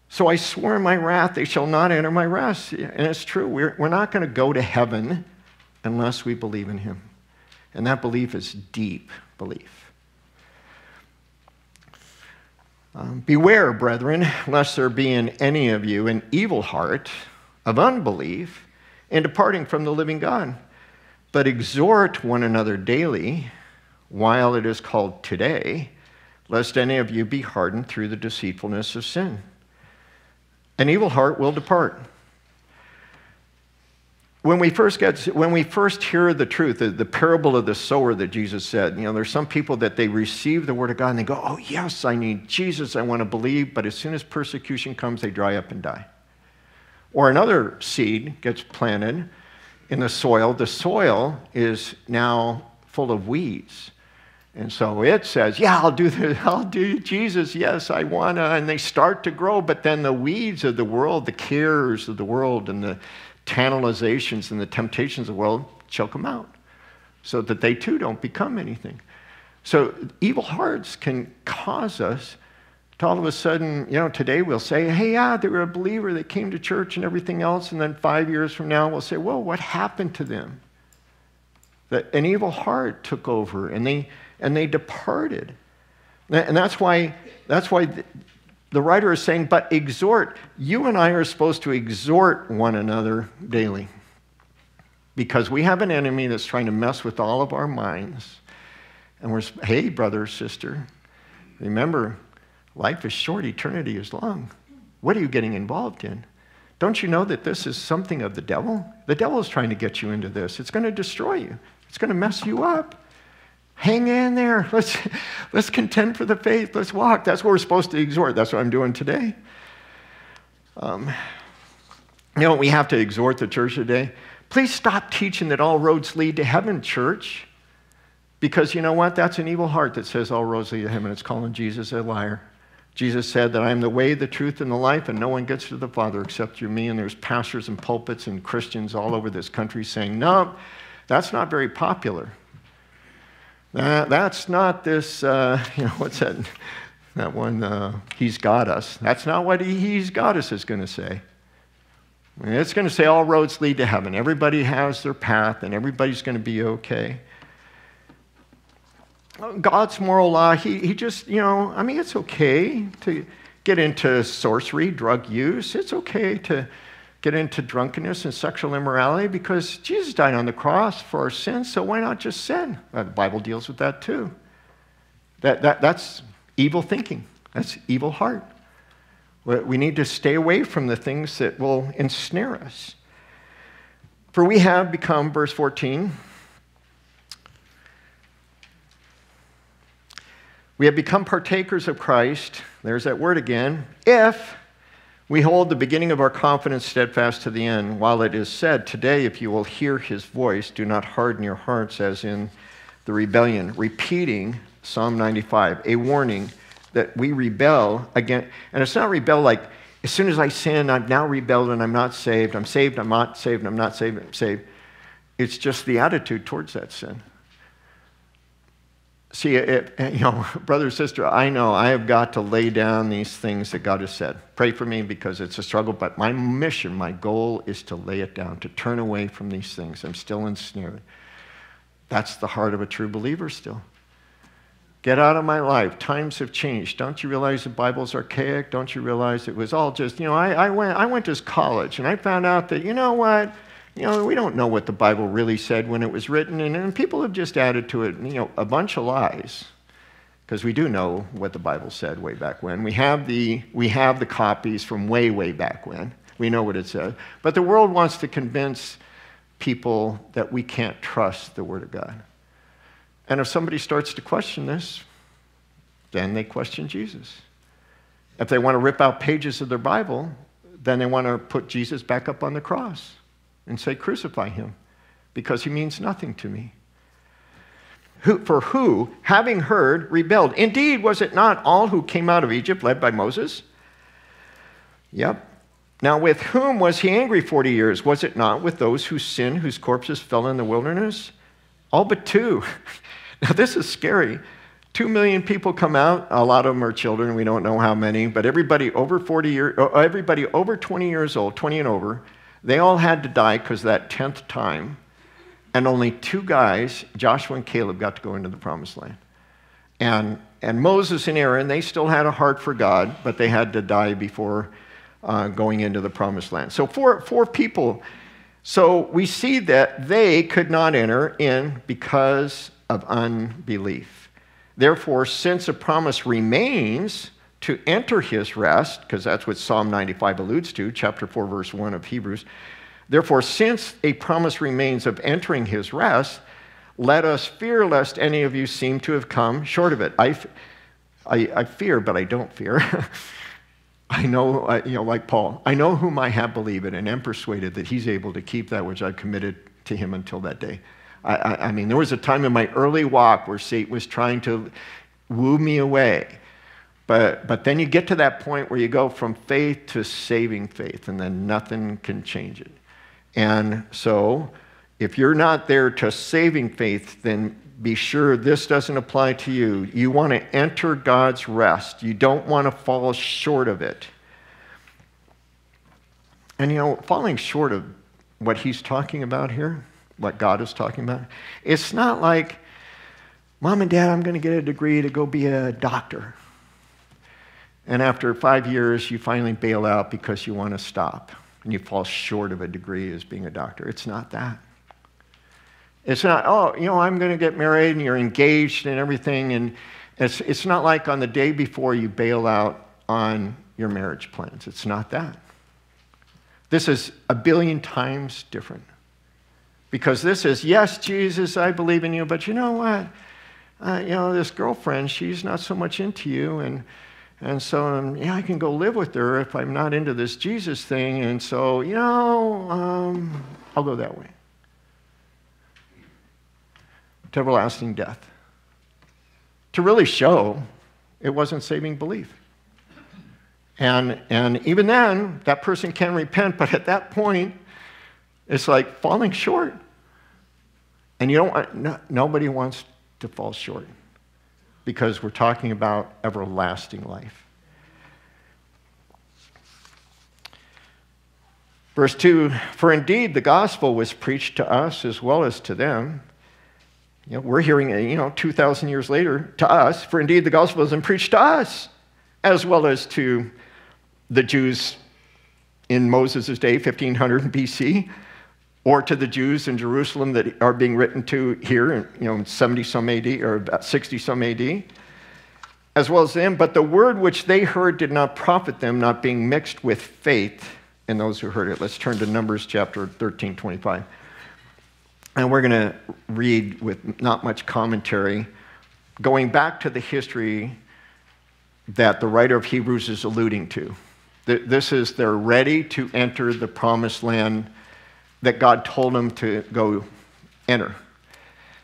So I swore in my wrath, they shall not enter my rest. And it's true. We're not going to go to heaven unless we believe in him. And that belief is deep belief. Beware, brethren, lest there be in any of you an evil heart of unbelief in departing from the living God. But exhort one another daily, while it is called today, lest any of you be hardened through the deceitfulness of sin. An evil heart will depart. When we first hear the truth, the parable of the sower that Jesus said, there's some people that they receive the word of God and they go, oh yes, I need Jesus, I want to believe, but as soon as persecution comes, they dry up and die. Or another seed gets planted in the soil is now full of weeds. And so it says, yeah, I'll do Jesus, yes, I want to, and they start to grow, but then the weeds of the world, the cares of the world, and the tantalizations and the temptations of the world choke them out, so that they too don't become anything. So evil hearts can cause us to all of a sudden, today we'll say, hey, yeah, they were a believer, they came to church and everything else, and then 5 years from now we'll say, well, what happened to them? That an evil heart took over and they departed. And that's why the writer is saying, but exhort. You and I are supposed to exhort one another daily, because we have an enemy that's trying to mess with all of our minds. And hey, brother or sister, remember, life is short, eternity is long. What are you getting involved in? Don't you know that this is something of the devil? The devil is trying to get you into this. It's going to destroy you. It's going to mess you up. Hang in there. Let's contend for the faith. Let's walk. That's what we're supposed to exhort. That's what I'm doing today. We have to exhort the church today. Please stop teaching that all roads lead to heaven, church. Because you know what? That's an evil heart that says all roads lead to heaven. It's calling Jesus a liar. Jesus said that I am the way, the truth, and the life, and no one gets to the Father except through me. And there's pastors and pulpits and Christians all over this country saying, no, that's not very popular. That's not this, what's that one, he's got us. That's not what he's got us is going to say. It's going to say all roads lead to heaven. Everybody has their path, and everybody's going to be okay. God's moral law, he just, it's okay to get into sorcery, drug use. It's okay to get into drunkenness and sexual immorality because Jesus died on the cross for our sins, so why not just sin? The Bible deals with that too. That's evil thinking. That's evil heart. We need to stay away from the things that will ensnare us. For we have become, verse 14, we have become partakers of Christ, there's that word again, if we hold the beginning of our confidence steadfast to the end. While it is said, today if you will hear his voice, do not harden your hearts as in the rebellion. Repeating Psalm 95, a warning that we rebel again. And it's not rebel like, as soon as I sin, I've now rebelled and I'm not saved. I'm saved, I'm not saved, I'm not saved, I'm saved. It's just the attitude towards that sin. See, brother, sister, I know I have got to lay down these things that God has said. Pray for me because it's a struggle, but my mission, my goal is to lay it down, to turn away from these things. I'm still ensnared. That's the heart of a true believer still. Get out of my life. Times have changed. Don't you realize the Bible's archaic? Don't you realize it was all just, I went to college and I found out that, you know what? We don't know what the Bible really said when it was written, and people have just added to it, a bunch of lies, because we do know what the Bible said way back when. We have the copies from way, way back when. We know what it said. But the world wants to convince people that we can't trust the Word of God. And if somebody starts to question this, then they question Jesus. If they want to rip out pages of their Bible, then they want to put Jesus back up on the cross and say, crucify him, because he means nothing to me. For who, having heard, rebelled? Indeed, was it not all who came out of Egypt led by Moses? Yep. Now with whom was he angry 40 years? Was it not with those who sinned, whose corpses fell in the wilderness? All but two. Now this is scary. 2 million people come out. A lot of them are children. We don't know how many, but everybody over 40 years, everybody over 20 years old, 20 and over, they all had to die because that 10th time. And only 2 guys, Joshua and Caleb, got to go into the promised land. And Moses and Aaron, they still had a heart for God, but they had to die before going into the promised land. So four people. So we see that they could not enter in because of unbelief. Therefore, since a promise remains to enter his rest, because that's what Psalm 95 alludes to, chapter 4, verse 1 of Hebrews. Therefore, since a promise remains of entering his rest, let us fear lest any of you seem to have come short of it. I fear, but I don't fear. I know, like Paul, I know whom I have believed and am persuaded that he's able to keep that which I've committed to him until that day. I mean, there was a time in my early walk where Satan was trying to woo me away. But then you get to that point where you go from faith to saving faith, and then nothing can change it. And so, if you're not there to saving faith, then be sure this doesn't apply to you. You want to enter God's rest. You don't want to fall short of it. And falling short of what he's talking about here, what God is talking about, it's not like, Mom and Dad, I'm going to get a degree to go be a doctor. And after 5 years, you finally bail out because you want to stop. And you fall short of a degree as being a doctor. It's not that. It's not, I'm going to get married and you're engaged and everything. And it's not like on the day before you bail out on your marriage plans. It's not that. This is a billion times different. Because this is, yes, Jesus, I believe in you, but you know what? This girlfriend, she's not so much into you, and so, I can go live with her if I'm not into this Jesus thing, and so, I'll go that way. To everlasting death. To really show it wasn't saving belief. And even then, that person can repent, but at that point, it's like falling short. And nobody wants to fall short because we're talking about everlasting life. Verse 2, for indeed the gospel was preached to us as well as to them. We're hearing it, 2,000 years later, to us. For indeed the gospel has been preached to us as well as to the Jews in Moses' day, 1500 BC. Or to the Jews in Jerusalem that are being written to here in 70-some AD, or about 60-some AD, as well as them. But the word which they heard did not profit them, not being mixed with faith in those who heard it. Let's turn to Numbers chapter 13, 25. And we're going to read with not much commentary, going back to the history that the writer of Hebrews is alluding to. This is, they're ready to enter the promised land that God told them to go enter.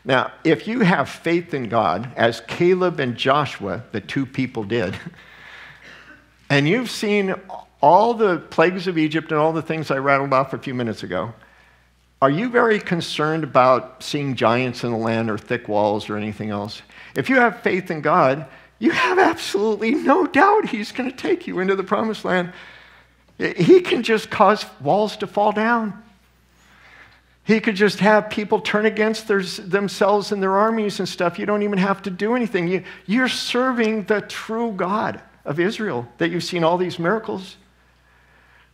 Now, if you have faith in God, as Caleb and Joshua, the 2 people did, and you've seen all the plagues of Egypt and all the things I rattled off a few minutes ago, are you very concerned about seeing giants in the land or thick walls or anything else? If you have faith in God, you have absolutely no doubt he's going to take you into the promised land. He can just cause walls to fall down. He could just have people turn against themselves and their armies and stuff. You don't even have to do anything. You're serving the true God of Israel, that you've seen all these miracles.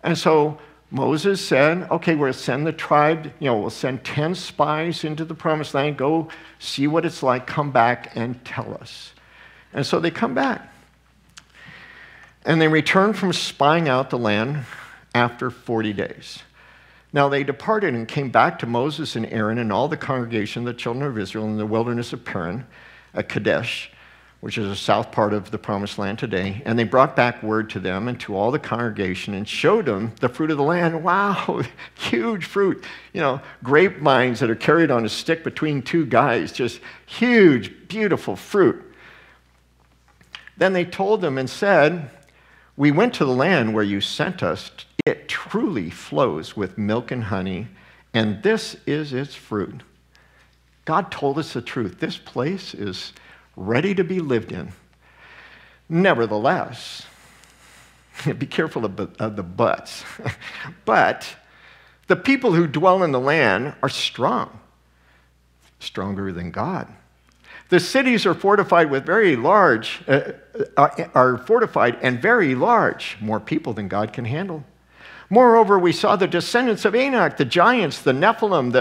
And so Moses said, okay, we'll send the tribe, we'll send 10 spies into the promised land, go see what it's like, come back and tell us. And so they come back. And they return from spying out the land after 40 days. Now they departed and came back to Moses and Aaron and all the congregation, the children of Israel, in the wilderness of Paran at Kadesh, which is the south part of the promised land today. And they brought back word to them and to all the congregation and showed them the fruit of the land. Wow, huge fruit. Grapevines that are carried on a stick between 2 guys, just huge, beautiful fruit. Then they told them and said, we went to the land where you sent us. It truly flows with milk and honey, and this is its fruit. God told us the truth. This place is ready to be lived in. Nevertheless, be careful of the buts. But the people who dwell in the land are strong, stronger than God. The cities are fortified with are fortified and very large, more people than God can handle. Moreover, we saw the descendants of Anak, the giants, the Nephilim,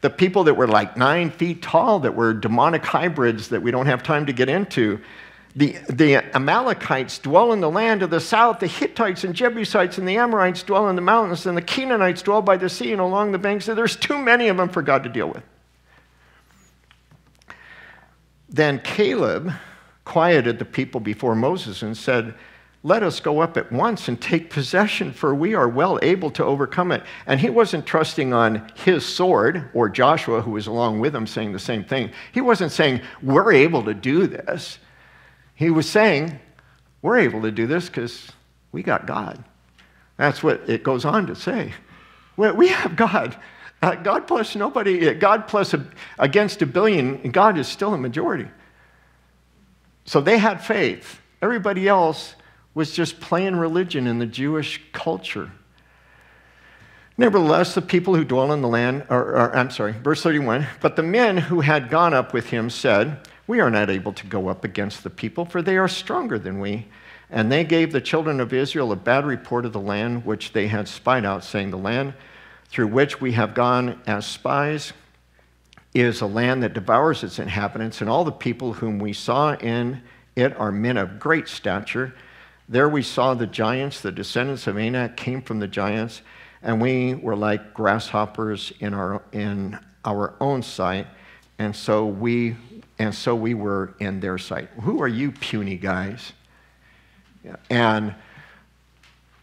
the people that were like 9 feet tall, that were demonic hybrids that we don't have time to get into. The Amalekites dwell in the land of the south. The Hittites and Jebusites and the Amorites dwell in the mountains. And the Canaanites dwell by the sea and along the banks. There's too many of them for God to deal with. Then Caleb quieted the people before Moses and said, let us go up at once and take possession, for we are well able to overcome it. And he wasn't trusting on his sword, or Joshua, who was along with him, saying the same thing. He wasn't saying, we're able to do this. He was saying, we're able to do this because we got God. That's what it goes on to say. We have God. God plus nobody, God plus against a billion, God is still a majority. So they had faith. Everybody else was just playing religion in the Jewish culture. Nevertheless, the people who dwell in the land, verse 31, but the men who had gone up with him said, we are not able to go up against the people, for they are stronger than we. And they gave the children of Israel a bad report of the land which they had spied out, saying, the land through which we have gone as spies is a land that devours its inhabitants, and all the people whom we saw in it are men of great stature. There we saw the giants, the descendants of Anak came from the giants, and we were like grasshoppers in our own sight, and so we were in their sight. Who are you puny guys? And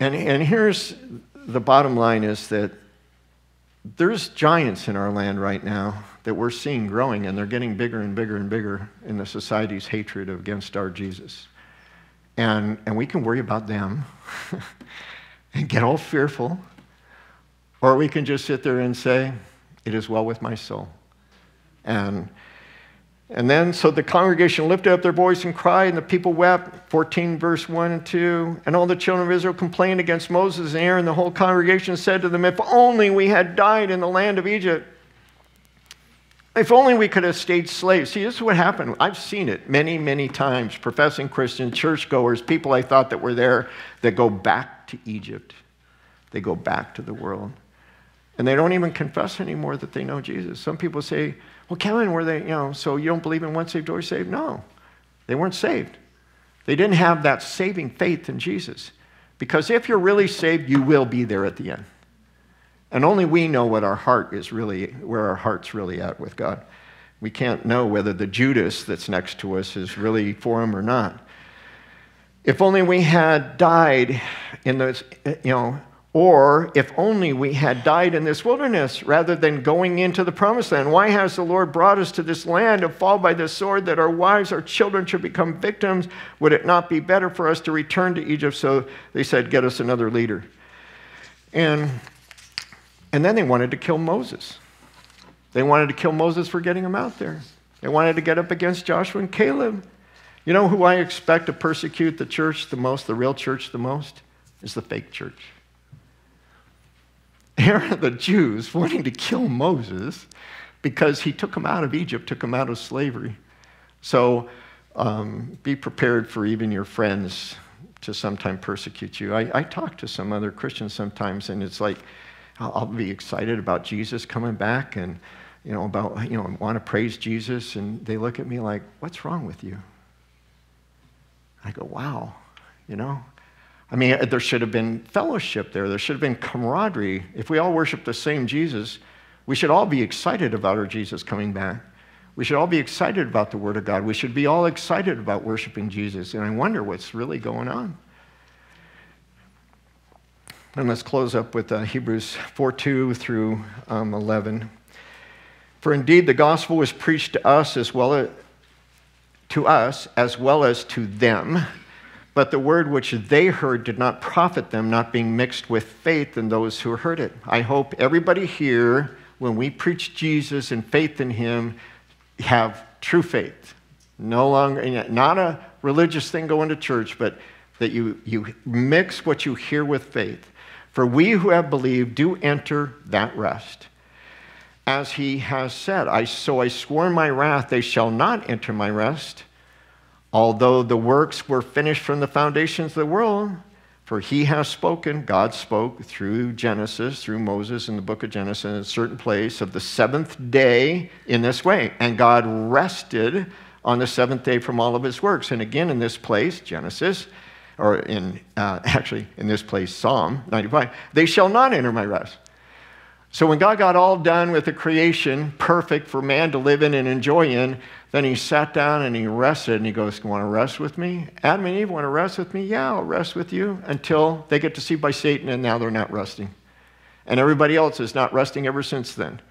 here's the bottom line is that there's giants in our land right now that we're seeing growing, and they're getting bigger and bigger and bigger in the society's hatred against our Jesus. And we can worry about them and get all fearful, or we can just sit there and say, it is well with my soul. And then, so the congregation lifted up their voice and cried, and the people wept, 14 verse 1 and 2. And all the children of Israel complained against Moses and Aaron. The whole congregation said to them, if only we had died in the land of Egypt. If only we could have stayed slaves. See, this is what happened. I've seen it many, many times. Professing Christians, churchgoers, people I thought that were there that go back to Egypt. They go back to the world. And they don't even confess anymore that they know Jesus. Some people say, well, Kevin, were they, so you don't believe in once saved, always saved? No, they weren't saved. They didn't have that saving faith in Jesus. Because if you're really saved, you will be there at the end. And only we know what our heart is really, where our heart's really at with God. We can't know whether the Judas that's next to us is really for him or not. If only we had died in those, or if only we had died in this wilderness rather than going into the promised land. Why has the Lord brought us to this land to fall by the sword, that our wives, our children should become victims? Would it not be better for us to return to Egypt? So they said, get us another leader. And then they wanted to kill Moses. They wanted to kill Moses for getting him out there. They wanted to get up against Joshua and Caleb. You know who I expect to persecute the church the most, the real church the most? Is the fake church. Here are the Jews wanting to kill Moses because he took them out of Egypt, took them out of slavery. So be prepared for even your friends to sometime persecute you. I talk to some other Christians sometimes, and it's like, I'll be excited about Jesus coming back and, want to praise Jesus. And they look at me like, what's wrong with you? I go, wow, I mean, there should have been fellowship there. There should have been camaraderie. If we all worship the same Jesus, we should all be excited about our Jesus coming back. We should all be excited about the Word of God. We should be all excited about worshiping Jesus. And I wonder what's really going on. And let's close up with Hebrews 4:2 through 11. For indeed the gospel was preached to us as well as to them. But the word which they heard did not profit them, not being mixed with faith in those who heard it. I hope everybody here, when we preach Jesus and faith in him, have true faith, No longer, not a religious thing going to church, but that you mix what you hear with faith. For we who have believed do enter that rest. As he has said, so I swore in my wrath, they shall not enter my rest, although the works were finished from the foundations of the world. For he has spoken, God spoke through Genesis, through Moses in the book of Genesis, in a certain place of the seventh day in this way. And God rested on the seventh day from all of his works. And again, in this place, Genesis, or in this place, Psalm 95, they shall not enter my rest. So when God got all done with the creation, perfect for man to live in and enjoy in, then he sat down and he rested, and he goes, "You want to rest with me? Adam and Eve want to rest with me? Yeah, I'll rest with you," until they get deceived by Satan, and now they're not resting. And everybody else is not resting ever since then.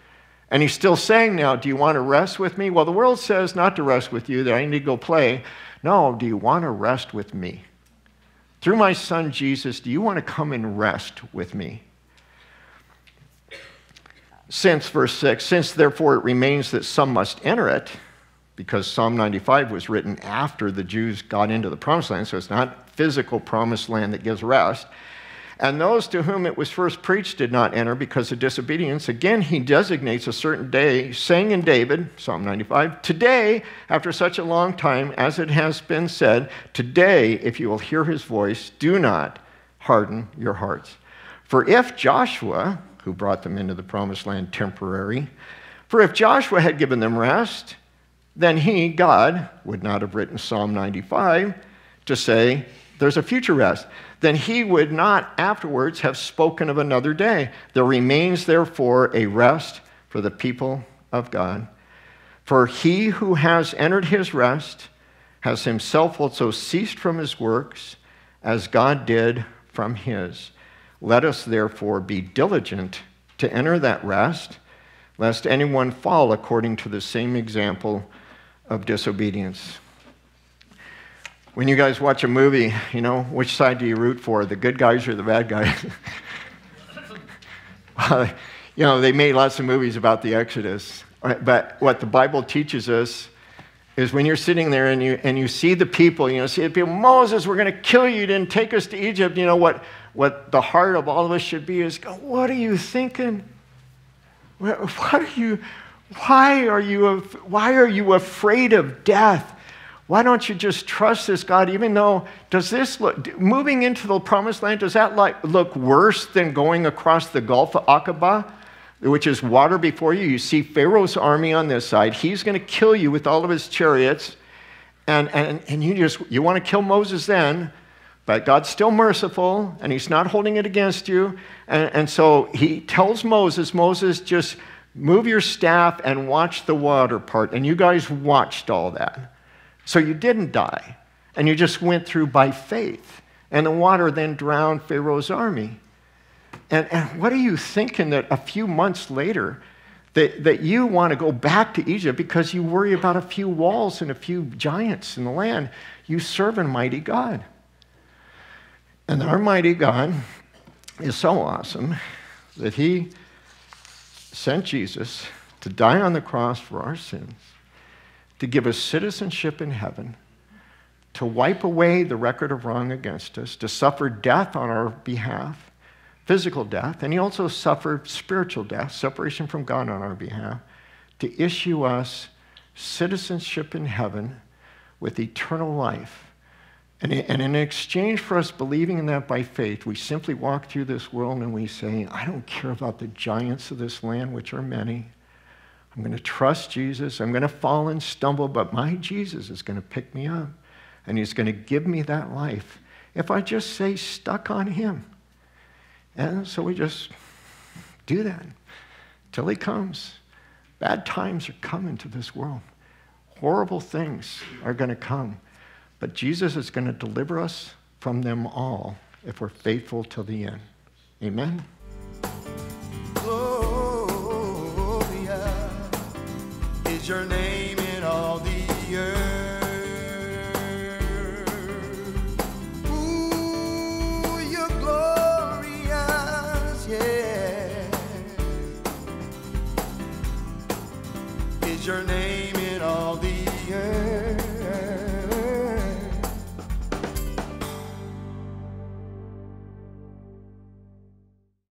And he's still saying now, "Do you want to rest with me?" Well, the world says not to rest with you, that I need to go play. No, do you want to rest with me? Through my son Jesus, do you want to come and rest with me? Since, verse 6, since therefore it remains that some must enter it, because Psalm 95 was written after the Jews got into the promised land, so it's not physical promised land that gives rest. And those to whom it was first preached did not enter because of disobedience. Again, he designates a certain day, saying in David, Psalm 95, "Today, after such a long time, as it has been said, today, if you will hear his voice, do not harden your hearts. For if Joshua," who brought them into the promised land temporary, "for if Joshua had given them rest, then he, God, would not have written Psalm 95 to say there's a future rest. Then he would not afterwards have spoken of another day. There remains therefore a rest for the people of God. For he who has entered his rest has himself also ceased from his works, as God did from his. Let us therefore be diligent to enter that rest, lest anyone fall according to the same example of disobedience." When you guys watch a movie, which side do you root for, the good guys or the bad guys? They made lots of movies about the Exodus. But what the Bible teaches us is when you're sitting there and you see the people, Moses, we're going to kill you, you didn't take us to Egypt. What the heart of all of us should be is, what are you thinking? Why are you afraid of death? Why don't you just trust this God, even though, moving into the promised land, does that look worse than going across the Gulf of Aqaba, which is water before you? You see Pharaoh's army on this side. He's going to kill you with all of his chariots. And you want to kill Moses then, but God's still merciful, and he's not holding it against you. And so he tells Moses, just move your staff and watch the water part. And you guys watched all that. So you didn't die, and you just went through by faith. And the water then drowned Pharaoh's army. And what are you thinking that a few months later that you want to go back to Egypt because you worry about a few walls and a few giants in the land? You serve a mighty God. And our mighty God is so awesome that he sent Jesus to die on the cross for our sins, to give us citizenship in heaven, to wipe away the record of wrong against us, to suffer death on our behalf, physical death, and he also suffered spiritual death, separation from God on our behalf, to issue us citizenship in heaven with eternal life. And in exchange for us believing in that by faith, we simply walk through this world and we say, I don't care about the giants of this land, which are many. I'm going to trust Jesus. I'm going to fall and stumble, but my Jesus is going to pick me up, and he's going to give me that life if I just stay stuck on him. And so we just do that till he comes. Bad times are coming to this world. Horrible things are going to come. But Jesus is going to deliver us from them all if we're faithful till the end. Amen? Is your name in all the earth. Ooh, you're glorious, yeah. Is your name